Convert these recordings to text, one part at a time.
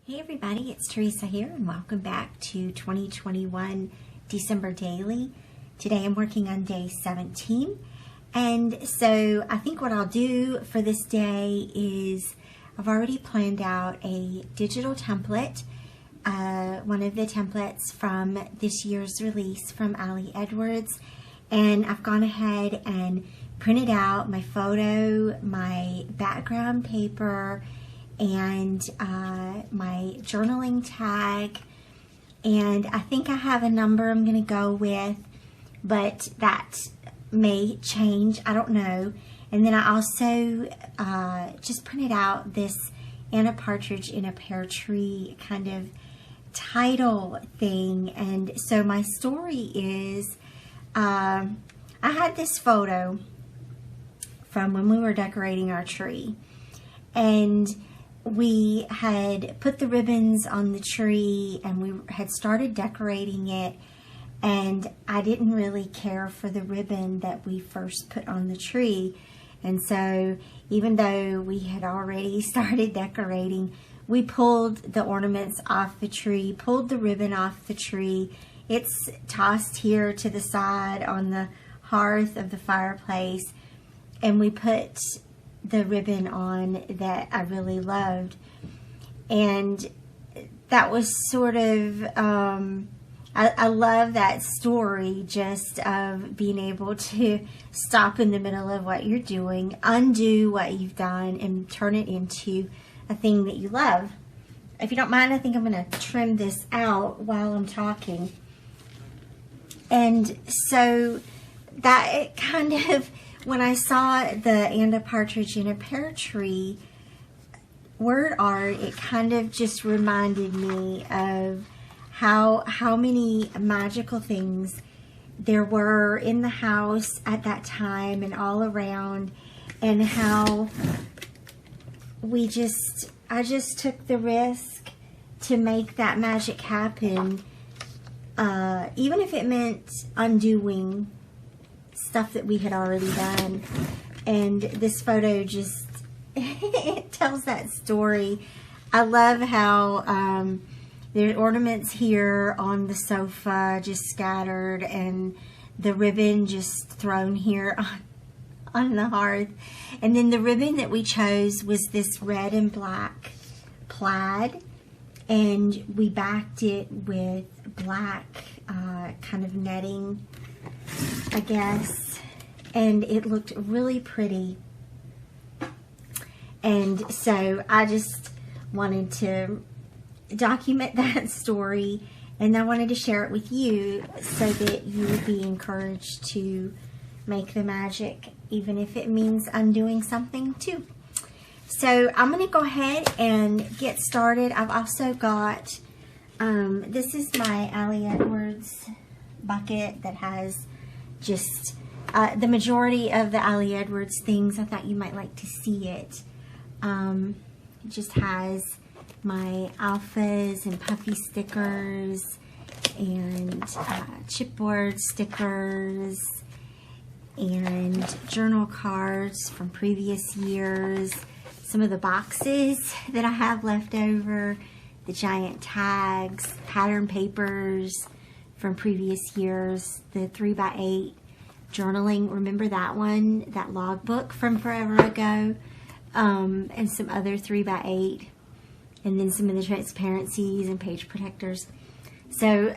Hey everybody, it's Teresa here and welcome back to 2021 December Daily. Today I'm working on day 17, and so I think what I'll do for this day is I've already planned out a digital template, one of the templates from this year's release from Ali Edwards, and I've gone ahead and printed out my photo, my background paper, and my journaling tag, and I think I have a number I'm going to go with, but that may change, I don't know. And then I also just printed out this "And a Partridge in a Pear Tree" kind of title thing. And so my story is I had this photo from when we were decorating our tree, and we had put the ribbons on the tree and we had started decorating it, and I didn't really care for the ribbon that we first put on the tree. And so even though we had already started decorating, we pulled the ornaments off the tree, pulled the ribbon off the tree. It's tossed here to the side on the hearth of the fireplace, and we put the ribbon on that I really loved. And that was sort of I love that story, just of being able to stop in the middle of what you're doing, undo what you've done, and turn it into a thing that you love. If you don't mind, I think I'm going to trim this out while I'm talking. And so that it kind of, when I saw the "And a Partridge in a Pear Tree" word art, it kind of just reminded me of how many magical things there were in the house at that time and all around, and how I just took the risk to make that magic happen, even if it meant undoing stuff that we had already done. And this photo just it tells that story. I love how there's ornaments here on the sofa just scattered, and the ribbon just thrown here on the hearth. And then the ribbon that we chose was this red and black plaid, and we backed it with black kind of netting, I guess, and it looked really pretty. And so I just wanted to document that story, and I wanted to share it with you so that you would be encouraged to make the magic, even if it means undoing something too. So I'm going to go ahead and get started. I've also got this is my Ali Edwards bucket that has just the majority of the Ali Edwards things. I thought you might like to see it. It just has my alphas and puffy stickers and chipboard stickers and journal cards from previous years, some of the boxes that I have left over, the giant tags, pattern papers from previous years, the 3x8 journaling, remember that one, that logbook from forever ago, and some other 3x8, and then some of the transparencies and page protectors. So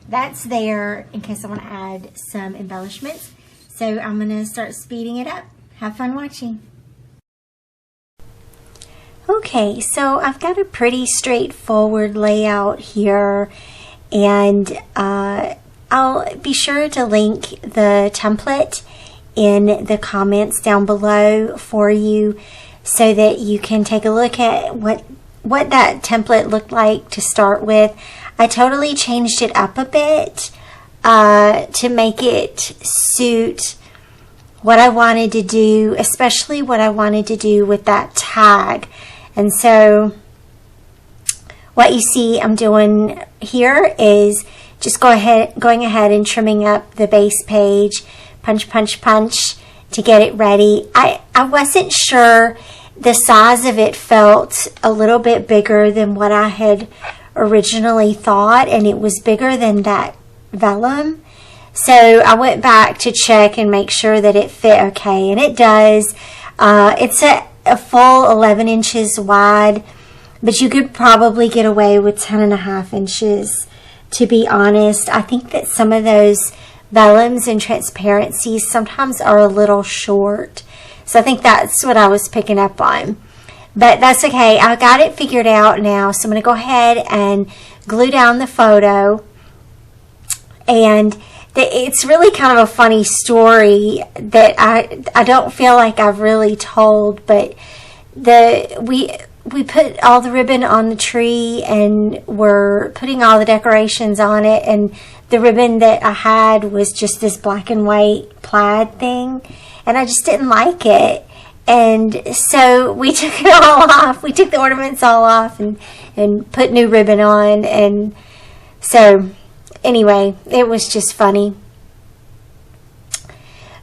that's there in case I want to add some embellishments. So I'm going to start speeding it up. Have fun watching. Okay, so I've got a pretty straightforward layout here, and I'll be sure to link the template in the comments down below for you so that you can take a look at what that template looked like to start with. I totally changed it up a bit to make it suit what I wanted to do, especially what I wanted to do with that tag. And so what you see I'm doing here is just going ahead and trimming up the base page, punch, punch, punch, to get it ready. I wasn't sure the size of it felt a little bit bigger than what I had originally thought, and it was bigger than that vellum. So I went back to check and make sure that it fit okay, and it does. It's a full 11 inches wide, but you could probably get away with 10.5 inches, to be honest. I think that some of those vellums and transparencies sometimes are a little short. So I think that's what I was picking up on. But that's okay. I got it figured out now. So I'm going to go ahead and glue down the photo. And it's really kind of a funny story that I don't feel like I've really told. But we put all the ribbon on the tree and we're putting all the decorations on it. And the ribbon that I had was just this black and white plaid thing. And I just didn't like it. And so we took it all off. We took the ornaments all off and put new ribbon on. And so anyway, it was just funny.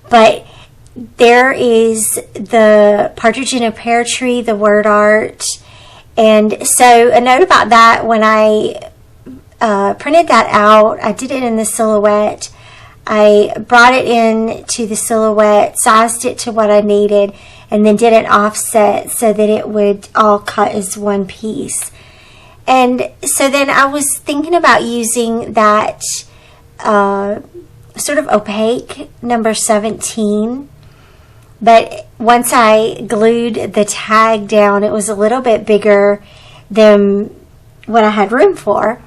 But there is the partridge in a pear tree, the word art. And so a note about that, when I printed that out, I did it in the silhouette. I brought it in to the silhouette, sized it to what I needed, and then did an offset so that it would all cut as one piece. And so then I was thinking about using that sort of opaque number 17. But once I glued the tag down, it was a little bit bigger than what I had room for.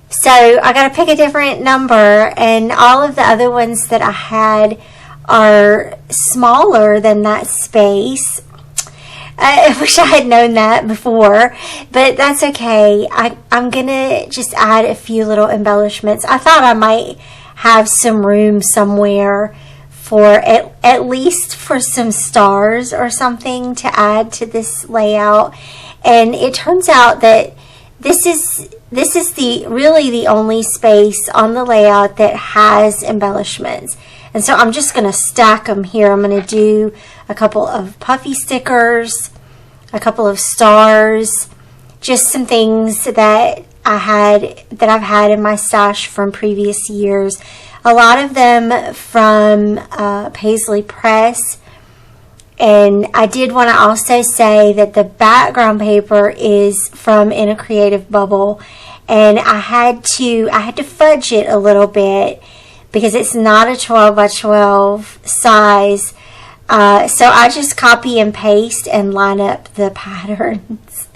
So I got to pick a different number, and all of the other ones that I had are smaller than that space. I wish I had known that before, but that's okay. I'm going to just add a few little embellishments. I thought I might have some room somewhere for at least for some stars or something to add to this layout. And it turns out that this is really the only space on the layout that has embellishments. And so I'm just going to stack them here. I'm going to do a couple of puffy stickers, a couple of stars, just some things that I've had in my stash from previous years. A lot of them from Paislee Press. And I did want to also say that the background paper is from In a Creative Bubble, and I had to fudge it a little bit because it's not a 12 by 12 size. So I just copy and paste and line up the patterns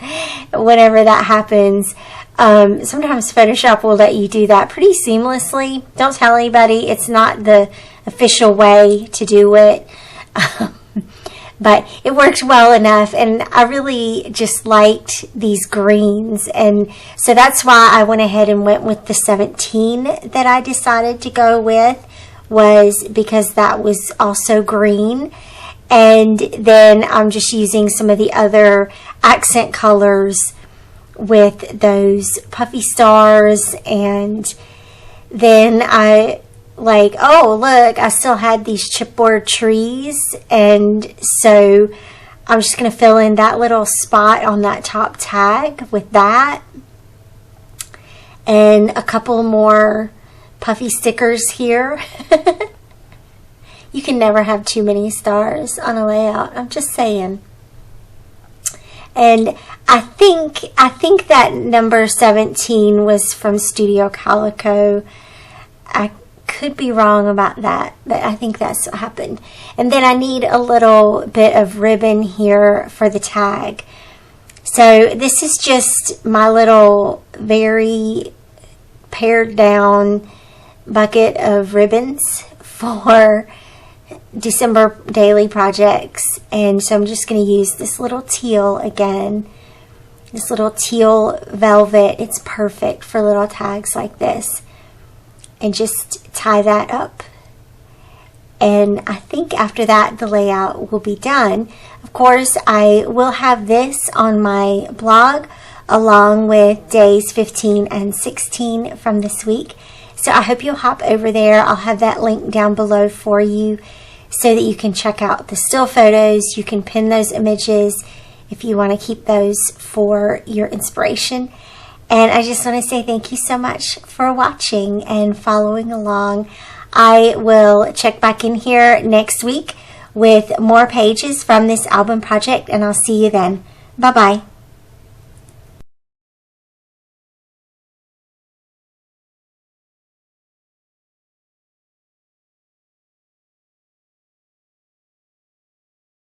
whenever that happens. Sometimes Photoshop will let you do that pretty seamlessly. Don't tell anybody. It's not the official way to do it. But it worked well enough, and I really just liked these greens, and so that's why I went ahead and went with the 17 that I decided to go with, was because that was also green. And then I'm just using some of the other accent colors with those puffy stars. And then oh look, I still had these chipboard trees, and so I'm just going to fill in that little spot on that top tag with that, and a couple more puffy stickers here. You can never have too many stars on a layout, I'm just saying. And I think that number 17 was from Studio Calico. I could be wrong about that, but I think that's what happened. And then I need a little bit of ribbon here for the tag. So this is just my little very pared down bucket of ribbons for December daily projects. And so I'm just going to use this little teal again, this little teal velvet. It's perfect for little tags like this. And just tie that up. And I think after that the layout will be done. Of course, I will have this on my blog along with days 15 and 16 from this week. So I hope you'll hop over there. I'll have that link down below for you so that you can check out the still photos. You can pin those images. if you want to keep those for your inspiration. And I just want to say thank you so much for watching and following along. I will check back in here next week with more pages from this album project, and I'll see you then. Bye-bye.